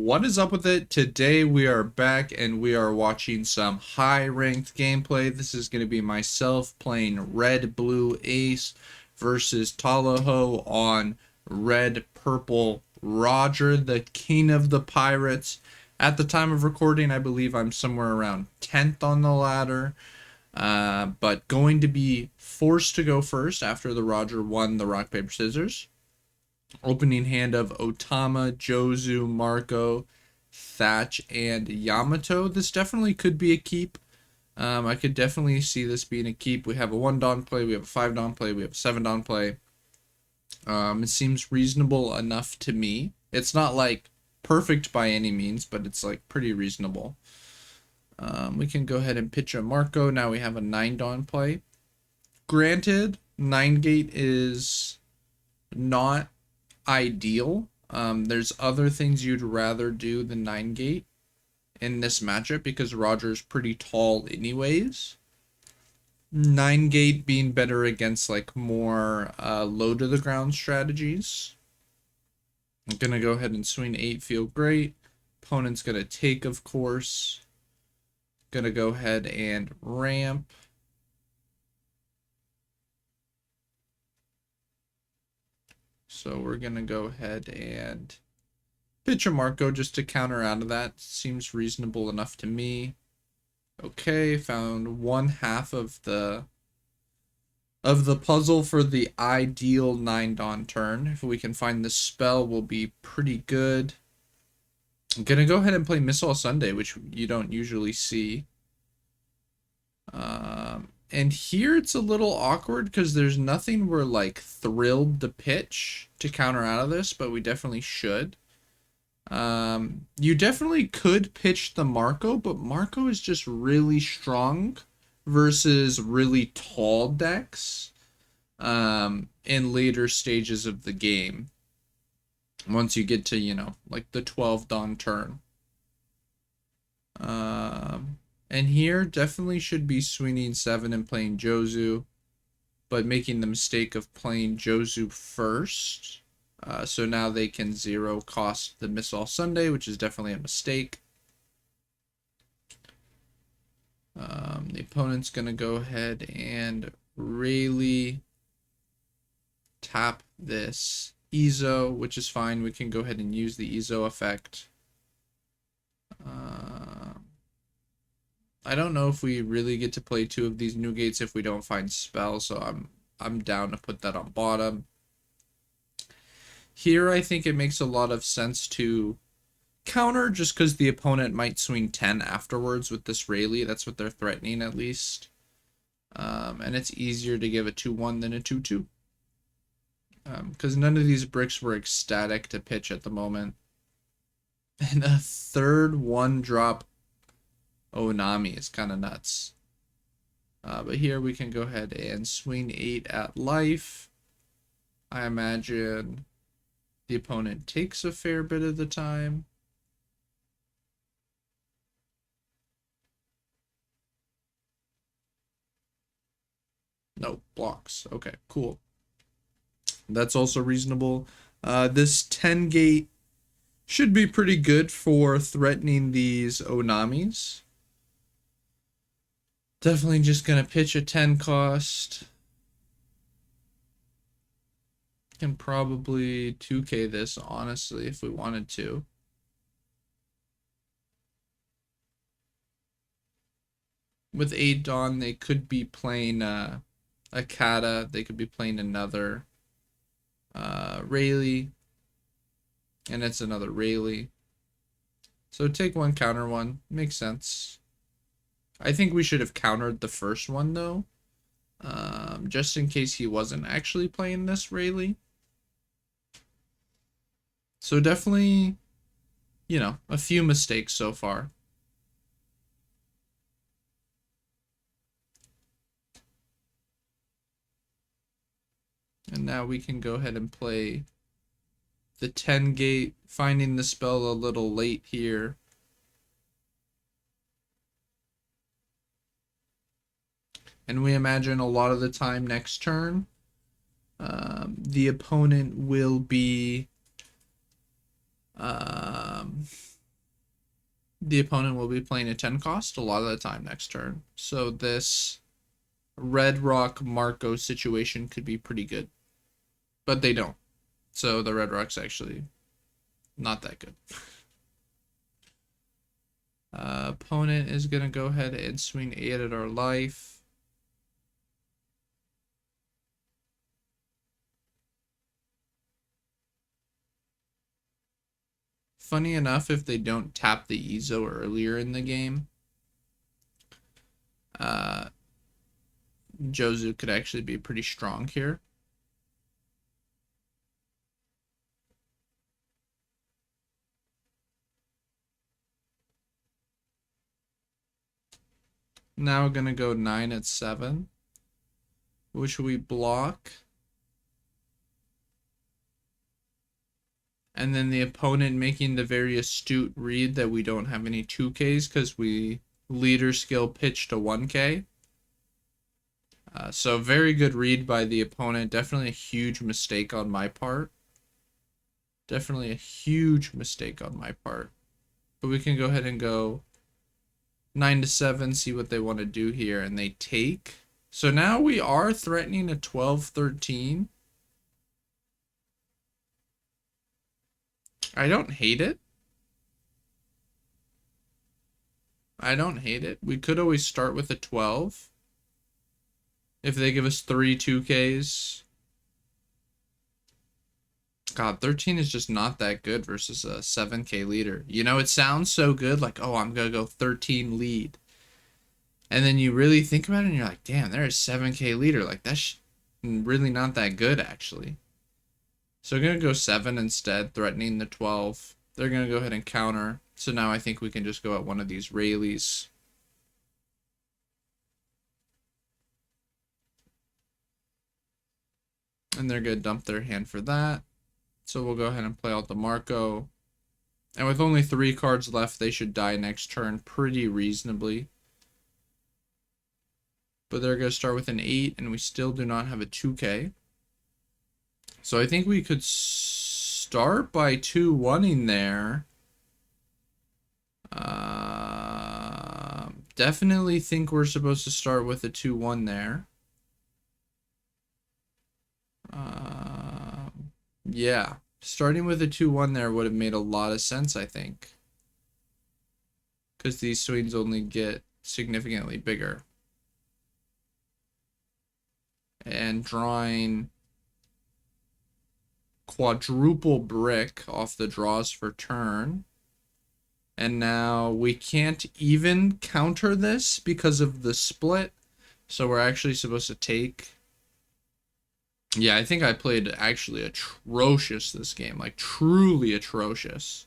What is up with it? Today we are back and we are watching some high ranked gameplay. This is going to be myself playing Red Blue Ace versus Talaho on Red Purple Roger, the king of the pirates. At the time of recording, I believe I'm somewhere around 10th on the ladder, but going to be forced to go first after the Roger won the rock, paper, scissors. Opening hand of Otama, Jozu, Marco, Thatch, and Yamato. This definitely could be a keep. I could definitely see this being a keep. We have a 1 Dawn play, we have a 5 Dawn play, we have a 7 Dawn play. It seems reasonable enough to me. It's not like perfect by any means, but it's like pretty reasonable. We can go ahead and pitch a Marco. Now we have a 9 Dawn play. Granted, 9 gate is not ideal. There's other things you'd rather do than 9 gate in this matchup because Roger's pretty tall anyways. 9 gate being better against like more low to the ground strategies. I'm gonna go ahead and swing 8, feel great. Opponent's gonna take, of course. Gonna go ahead and ramp. So we're going to go ahead and pitch a Marco just to counter out of that. Seems reasonable enough to me. Okay, found one half of the puzzle for the ideal 9 Dawn turn. If we can find the spell, we'll be pretty good. I'm going to go ahead and play Missile Sunday, which you don't usually see. And here it's a little awkward because there's nothing we're like thrilled to pitch to counter out of this, but we definitely should. You definitely could pitch the Marco, but Marco is just really strong versus really tall decks in later stages of the game. Once you get to, you know, like the 12 Dawn turn. And here, definitely should be swinging 7 and playing Jozu, but making the mistake of playing Jozu first. So now they can 0 cost the Missile Sunday, which is definitely a mistake. The opponent's going to go ahead and really tap this Ezo, which is fine. We can go ahead and use the Ezo effect. I don't know if we really get to play 2 of these new gates if we don't find spells, so I'm down to put that on bottom. Here I think it makes a lot of sense to counter just because the opponent might swing 10 afterwards with this Rayleigh. That's what they're threatening at least. And it's easier to give a 2-1 than a 2-2. Because none of these bricks were ecstatic to pitch at the moment. And a third 1-drop Onami is kind of nuts. But here we can go ahead and swing 8 at life. I imagine the opponent takes a fair bit of the time. No, blocks. Okay, cool. That's also reasonable. This 10 gate should be pretty good for threatening these Onamis. Definitely just going to pitch a 10 cost. Can probably 2k this, honestly, if we wanted to. With 8 Dawn, they could be playing a Kata. They could be playing another Rayleigh. And it's another Rayleigh. So take 1, counter 1. Makes sense. I think we should have countered the first one, though. Just in case he wasn't actually playing this Rayleigh. So definitely, you know, a few mistakes so far. And now we can go ahead and play the 10 gate, finding the spell a little late here. And we imagine a lot of the time next turn, the opponent will be the opponent will be playing a 10 cost a lot of the time next turn. So this Red Rock Marco situation could be pretty good. But they don't. So the Red Rock's actually not that good. Opponent is going to go ahead and swing 8 at our life. Funny enough, if they don't tap the Ezo earlier in the game, Jozu could actually be pretty strong here. Now we're going to go 9 at 7, which we block. And then the opponent making the very astute read that we don't have any 2Ks because we leader skill pitch to 1K. So very good read by the opponent. Definitely a huge mistake on my part. Definitely a huge mistake on my part. But we can go ahead and go 9 to 7, see what they want to do here, and they take. So now we are threatening a 12-13. I don't hate it. I don't hate it. We could always start with a 12. If they give us 3 2Ks. God, 13 is just not that good versus a 7K leader. You know, it sounds so good, like, oh, I'm going to go 13 lead. And then you really think about it and you're like, damn, they're a 7K leader. Like, that's really not that good, actually. So we're going to go 7 instead, threatening the 12. They're going to go ahead and counter. So now I think we can just go at one of these Rayleighs. And they're going to dump their hand for that. So we'll go ahead and play out the Marco. And with only 3 cards left, they should die next turn pretty reasonably. But they're going to start with an 8, and we still do not have a 2K. So I think we could start by 2-1-ing there. Definitely think we're supposed to start with a 2-1 there. Yeah, starting with a 2-1 there would have made a lot of sense, I think. Because these swings only get significantly bigger. And drawing quadruple brick off the draws for turn. And now we can't even counter this because of the split. So we're actually supposed to take. Yeah, I think I played actually atrocious this game. Like, truly atrocious.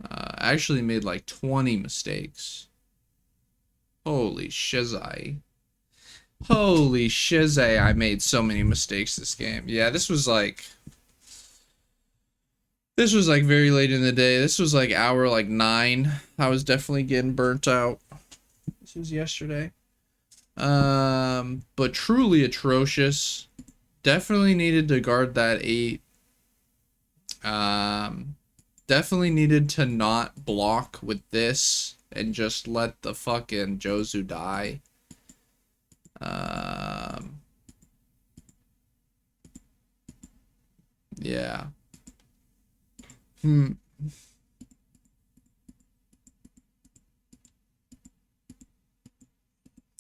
I actually made like 20 mistakes. Holy shizai. Holy shizai, I made so many mistakes this game. Yeah, this was like very late in the day. This was like hour like 9. I was definitely getting burnt out. This was yesterday. But truly atrocious. Definitely needed to guard that 8. Definitely needed to not block with this and just let the fucking Jozu die. Yeah.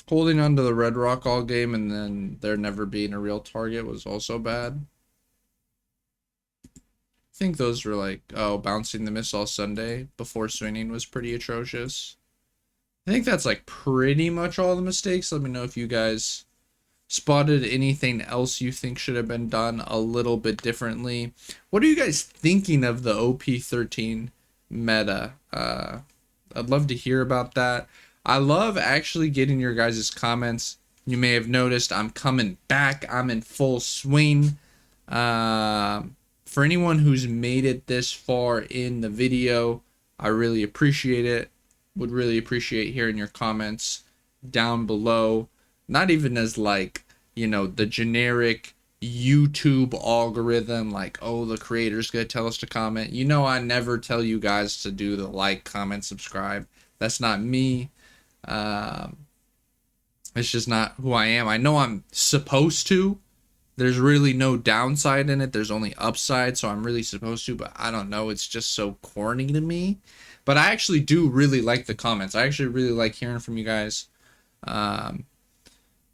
Holding on to the Red Rock all game and then there never being a real target was also bad. I think those were like, oh, bouncing the miss all Sunday before swinging was pretty atrocious. I think that's like pretty much all the mistakes. Let me know if you guys spotted anything else you think should have been done a little bit differently. What are you guys thinking of the OP13 meta? I'd love to hear about that. I love actually getting your guys' comments. You may have noticed I'm coming back. I'm in full swing. For anyone who's made it this far in the video, I really appreciate it. Would really appreciate hearing your comments down below. Not even as like, you know, the generic YouTube algorithm, like, oh, the creator's gonna tell us to comment. You know, I never tell you guys to do the like, comment, subscribe. That's not me. Um, it's just not who I am. I know I'm supposed to. There's really no downside in it. There's only upside, so I'm really supposed to, but I don't know. It's just so corny to me. But I actually do really like the comments. I actually really like hearing from you guys. Um,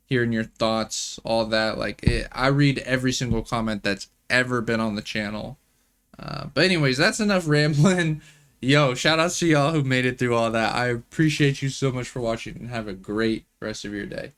Hearing your thoughts, all that. Like, I read every single comment that's ever been on the channel. But anyways, that's enough rambling. Yo, shout outs to y'all who made it through all that. I appreciate you so much for watching, and have a great rest of your day.